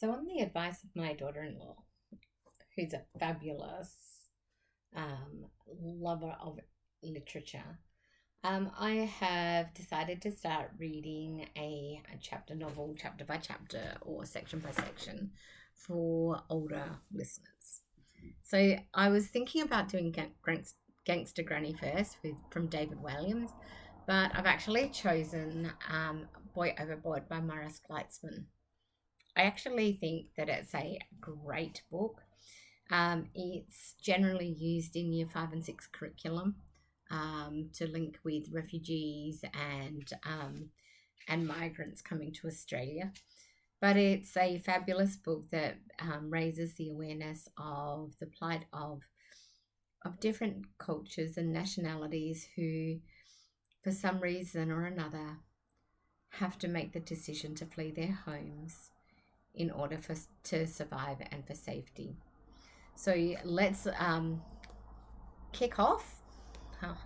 So, on the advice of my daughter in law, who's a fabulous lover of literature, I have decided to start reading a chapter novel, chapter by chapter, or section by section for older listeners. So, I was thinking about doing Gangster Granny first from David Williams, but I've actually chosen Boy Overboard by Morris Gleitzman. I actually think that it's a great book. It's generally used in year 5 and 6 curriculum to link with refugees and migrants coming to Australia. But it's a fabulous book that raises the awareness of the plight of different cultures and nationalities who, for some reason or another, have to make the decision to flee their homes in order to survive and for safety. So let's kick off our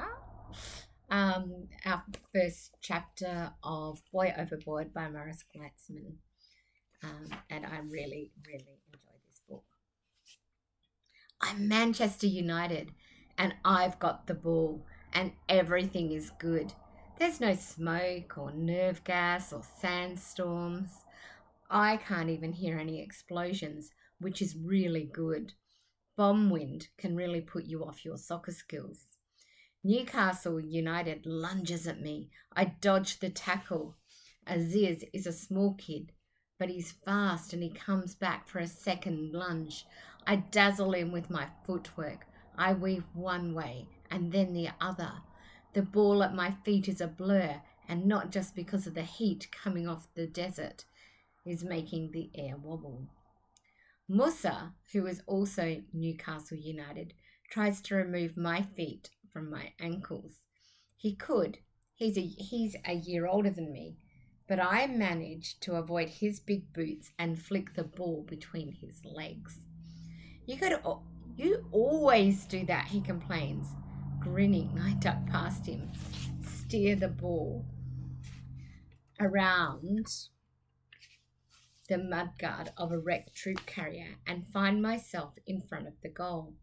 first chapter of Boy Overboard by Morris Gleitzman. And I really, really enjoy this book. I'm Manchester United and I've got the ball and everything is good. There's no smoke or nerve gas or sandstorms. I can't even hear any explosions, which is really good. Bomb wind can really put you off your soccer skills. Newcastle United lunges at me. I dodge the tackle. Aziz is a small kid, but he's fast and he comes back for a second lunge. I dazzle him with my footwork. I weave one way and then the other. The ball at my feet is a blur, and not just because of the heat coming off the desert is making the air wobble. Musa, who is also Newcastle United, tries to remove my feet from my ankles. He could. He's a year older than me, but I managed to avoid his big boots and flick the ball between his legs. You always do that, he complains. Grinning, I duck past him, steer the ball around the mudguard of a wrecked troop carrier and find myself in front of the goal.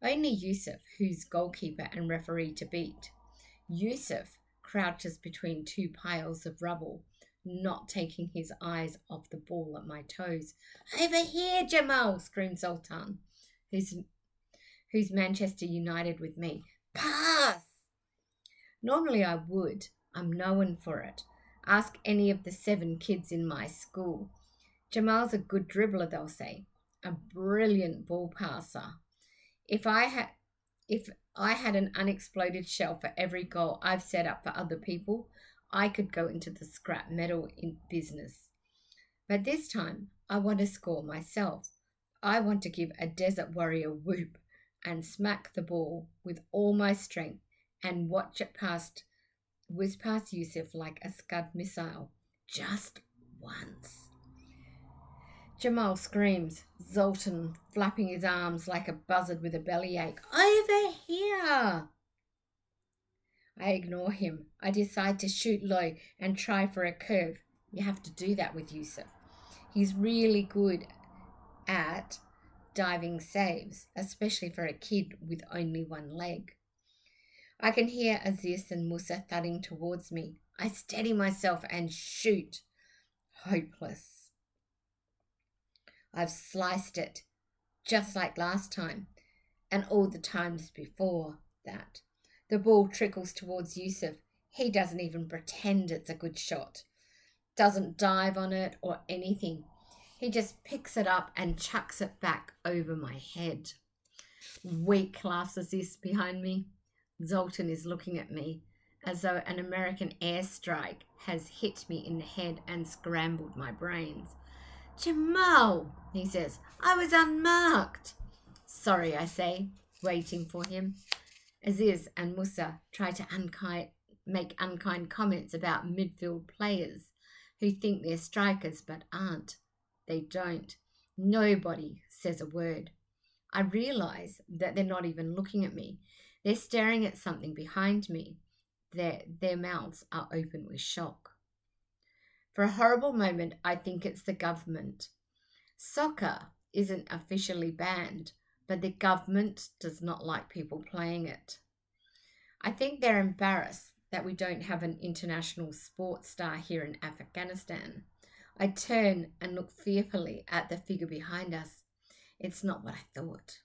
Only Yusuf, who's goalkeeper and referee, to beat. Yusuf crouches between two piles of rubble, not taking his eyes off the ball at my toes. Over here, Jamal, screams Zoltan, who's Manchester United with me. Pass! Normally I would. I'm known for it. Ask any of the 7 kids in my school. Jamal's a good dribbler, they'll say. A brilliant ball passer. If I had an unexploded shell for every goal I've set up for other people, I could go into the scrap metal in business. But this time, I want to score myself. I want to give a Desert Warrior whoop and smack the ball with all my strength and watch it whiz past Yusuf like a Scud missile. Just once. Jamal screams, Zoltan flapping his arms like a buzzard with a bellyache. Over here! I ignore him. I decide to shoot low and try for a curve. You have to do that with Yusuf. He's really good at diving saves, especially for a kid with only one leg. I can hear Aziz and Musa thudding towards me. I steady myself and shoot. Hopeless. I've sliced it, just like last time, and all the times before that. The ball trickles towards Yusuf. He doesn't even pretend it's a good shot. Doesn't dive on it or anything. He just picks it up and chucks it back over my head. Weak, laughs Aziz behind me. Zoltan is looking at me as though an American airstrike has hit me in the head and scrambled my brains. Jamal, he says, I was unmarked. Sorry, I say, waiting for him. Aziz and Musa try to make unkind comments about midfield players who think they're strikers but aren't. They don't. Nobody says a word. I realise that they're not even looking at me. They're staring at something behind me. Their mouths are open with shock. For a horrible moment, I think it's the government. Soccer isn't officially banned, but the government does not like people playing it. I think they're embarrassed that we don't have an international sports star here in Afghanistan. I turn and look fearfully at the figure behind us. It's not what I thought.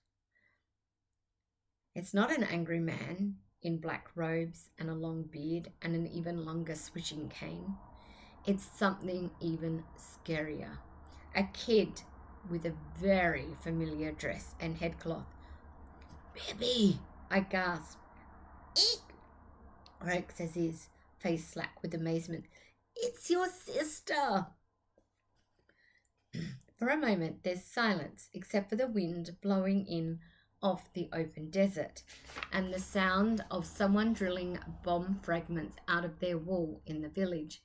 It's not an angry man in black robes and a long beard and an even longer swishing cane. It's something even scarier. A kid with a very familiar dress and headcloth. "Bibi!" I gasp. "Eek!" croaks his face slack with amazement. "It's your sister!" For a moment, there's silence except for the wind blowing in off the open desert and the sound of someone drilling bomb fragments out of their wall in the village.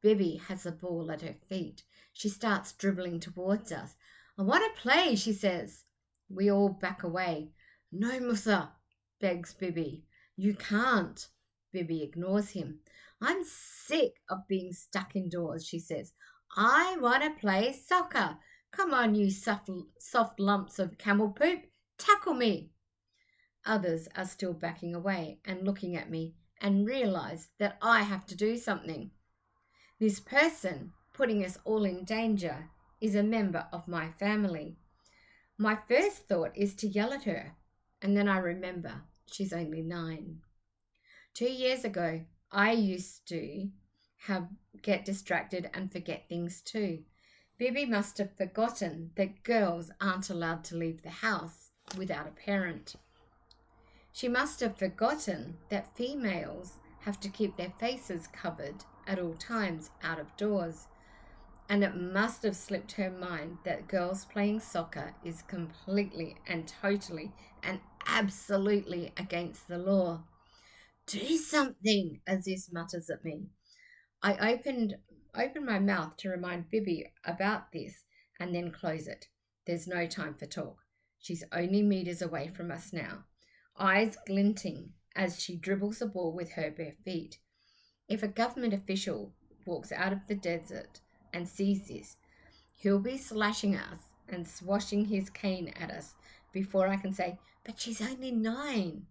Bibi has a ball at her feet. She starts dribbling towards us. "I want to play," she says. We all back away. "No, Musa," begs Bibi. "You can't." Bibi ignores him. "I'm sick of being stuck indoors," she says. "I want to play soccer. Come on, you soft lumps of camel poop. Tackle me." Others are still backing away and looking at me and realize that I have to do something. This person putting us all in danger is a member of my family. My first thought is to yell at her, and then I remember she's only 9. 2 years ago, I used to get distracted and forget things too. Bibi must have forgotten that girls aren't allowed to leave the house without a parent. She must have forgotten that females have to keep their faces covered at all times out of doors. And it must have slipped her mind that girls playing soccer is completely and totally and absolutely against the law. "Do something," Aziz mutters at me. I open my mouth to remind Bibi about this and then close it. There's no time for talk. She's only meters away from us now, eyes glinting as she dribbles the ball with her bare feet. If a government official walks out of the desert and sees this, he'll be slashing us and swashing his cane at us before I can say, "But she's only 9.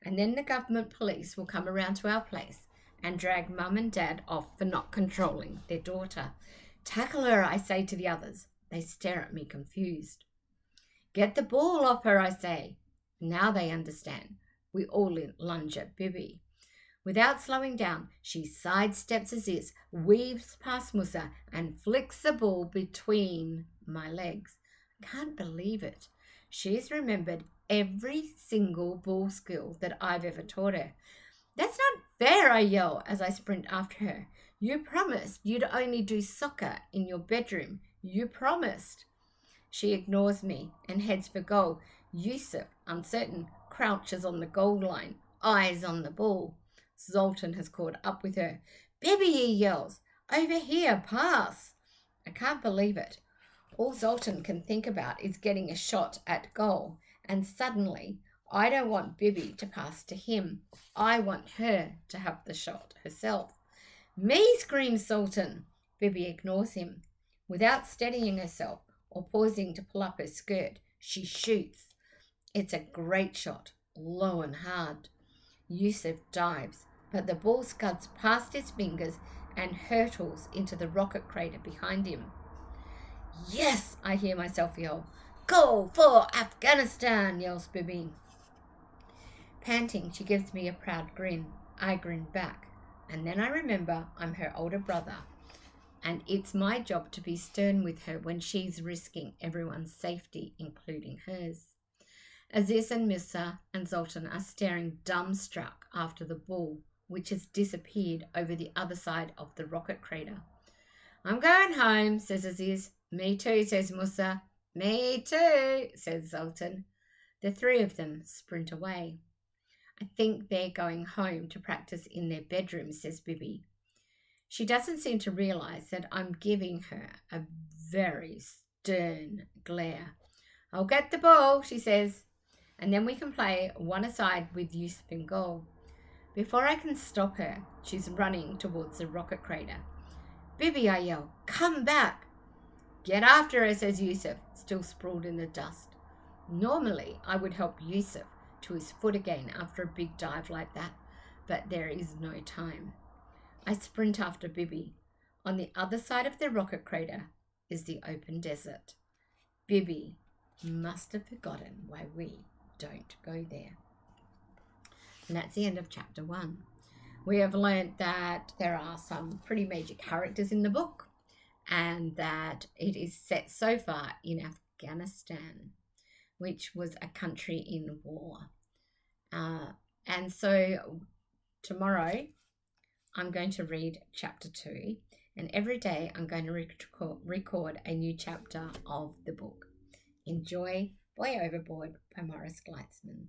And then the government police will come around to our place and drag Mum and Dad off for not controlling their daughter. "Tackle her," I say to the others. They stare at me confused. "Get the ball off her," I say. Now they understand. We all lunge at Bibi. Without slowing down, she sidesteps Aziz, weaves past Musa, and flicks the ball between my legs. I can't believe it. She's remembered every single ball skill that I've ever taught her. "That's not fair," I yell as I sprint after her. "You promised you'd only do soccer in your bedroom. You promised." She ignores me and heads for goal. Yusuf, uncertain, crouches on the goal line, eyes on the ball. Zoltan has caught up with her. "Bibi," he yells. "Over here, pass." I can't believe it. All Zoltan can think about is getting a shot at goal, and suddenly I don't want Bibi to pass to him. I want her to have the shot herself. "Me," screams Zoltan. Bibi ignores him. Without steadying herself or pausing to pull up her skirt, she shoots. It's a great shot, low and hard. Yusuf dives, but the ball scuds past his fingers and hurtles into the rocket crater behind him. "Yes," I hear myself yell. "Go for Afghanistan," yells Bibi. Panting, she gives me a proud grin. I grin back, and then I remember I'm her older brother, and it's my job to be stern with her when she's risking everyone's safety, including hers. Aziz and Musa and Zoltan are staring dumbstruck after the ball, which has disappeared over the other side of the rocket crater. "I'm going home," says Aziz. "Me too," says Musa. "Me too," says Zoltan. The 3 of them sprint away. "I think they're going home to practice in their bedroom," says Bibi. She doesn't seem to realize that I'm giving her a very stern glare. "I'll get the ball," she says, "and then we can play one aside with Yusuf in goal." Before I can stop her, she's running towards the rocket crater. "Bibi," I yell, "come back." Get after her, says Yusuf, still sprawled in the dust. Normally, I would help Yusuf to his foot again after a big dive like that, but there is no time. I sprint after Bibi. On the other side of the rocket crater is the open desert. Bibi must have forgotten why we don't go there. And that's the end of chapter 1. We have learnt that there are some pretty major characters in the book and that it is set so far in Afghanistan, which was a country in war. And so tomorrow I'm going to read chapter 2, and every day I'm going to record a new chapter of the book. Enjoy Boy Overboard by Morris Gleitzman.